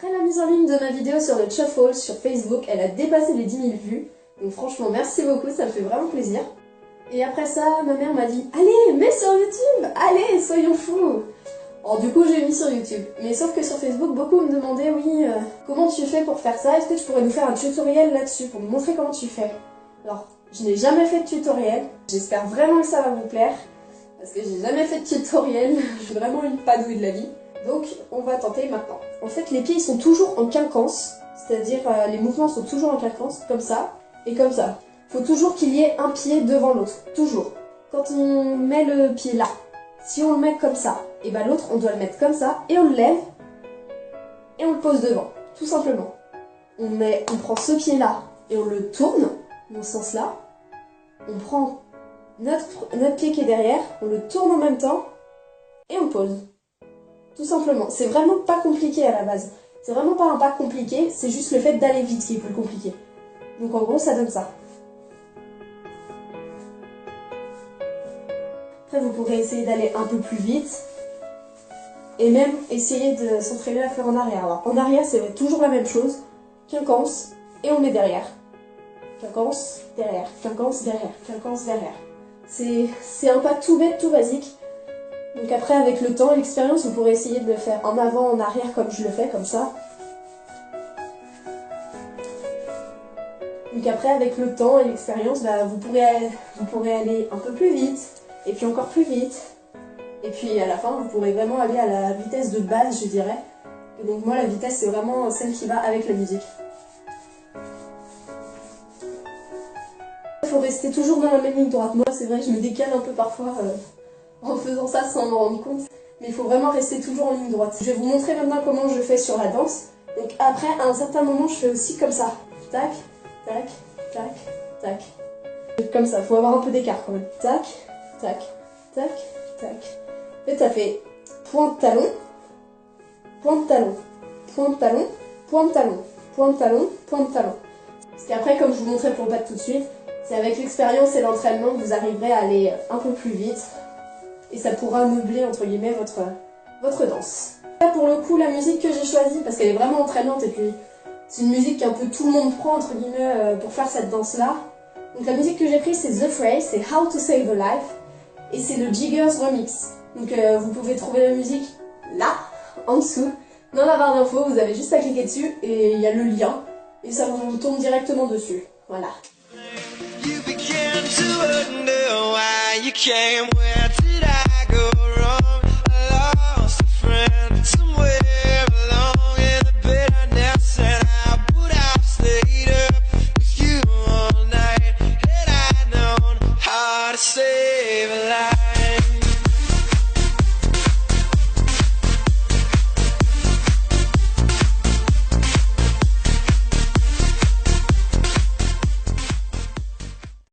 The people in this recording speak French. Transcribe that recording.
Après la mise en ligne de ma vidéo sur le shuffle sur Facebook, elle a dépassé les 10 000 vues. Donc franchement, merci beaucoup, ça me fait vraiment plaisir. Et après ça, ma mère m'a dit « Allez, mets sur YouTube! Allez, soyons fous !» Alors du coup, j'ai mis sur YouTube. Mais sauf que sur Facebook, beaucoup me demandaient « Oui, comment tu fais pour faire ça? Est-ce que tu pourrais nous faire un tutoriel là-dessus pour me montrer comment tu fais ?» Alors, je n'ai jamais fait de tutoriel. J'espère vraiment que ça va vous plaire. Parce que j'ai jamais fait de tutoriel. Je suis vraiment une panouille de la vie. Donc, on va tenter maintenant. En fait, les pieds, ils sont toujours en quinconce. C'est-à-dire, les mouvements sont toujours en quinconce, comme ça et comme ça. Faut toujours qu'il y ait un pied devant l'autre. Toujours. Quand on met le pied là, si on le met comme ça, et ben l'autre, on doit le mettre comme ça, et on le lève, et on le pose devant. Tout simplement. On prend ce pied-là, et on le tourne, dans ce sens-là. On prend notre pied qui est derrière, on le tourne en même temps, et on pose. Tout simplement. C'est vraiment pas compliqué à la base. C'est vraiment pas un pas compliqué, c'est juste le fait d'aller vite qui est plus compliqué. Donc en gros, ça donne ça. Après, vous pourrez essayer d'aller un peu plus vite. Et même essayer de s'entraîner à faire en arrière. Alors, en arrière, c'est toujours la même chose. Quinconce, et on met derrière. Quinconce, derrière. Quinconce, derrière. Quinconce, derrière. C'est un pas tout bête, tout basique. Donc après, avec le temps et l'expérience, vous pourrez essayer de le faire en avant, en arrière, comme je le fais, comme ça. Donc après, avec le temps et l'expérience, bah, vous pourrez aller un peu plus vite, et puis encore plus vite. Et puis à la fin, vous pourrez vraiment aller à la vitesse de base, je dirais. Et donc moi, la vitesse, c'est vraiment celle qui va avec la musique. Il faut rester toujours dans la même ligne droite. Moi, c'est vrai, je me décale un peu parfois en faisant ça sans me rendre compte. Mais il faut vraiment rester toujours en ligne droite. Je vais vous montrer maintenant comment je fais sur la danse. Donc après, à un certain moment, je fais aussi comme ça. Tac, tac, tac, tac. Comme ça, faut avoir un peu d'écart quand même. Tac, tac, tac, tac. Et ça fait point de talon, point de talon, point de talon, point de talon, point de talon, point de talon. Parce qu'après, comme je vous montrais pour le battre tout de suite, c'est avec l'expérience et l'entraînement que vous arriverez à aller un peu plus vite. Et ça pourra meubler, entre guillemets, votre danse. Là, pour le coup, la musique que j'ai choisie, parce qu'elle est vraiment entraînante, et puis c'est une musique qu'un peu tout le monde prend, entre guillemets, pour faire cette danse-là. Donc la musique que j'ai prise, c'est The Phrase, c'est How to Save a Life, et c'est le Jiggers Remix. Donc vous pouvez trouver la musique là, en dessous, dans la barre d'infos, vous avez juste à cliquer dessus, et il y a le lien, et ça vous tombe directement dessus. Voilà. You began to wonder why you came, where did I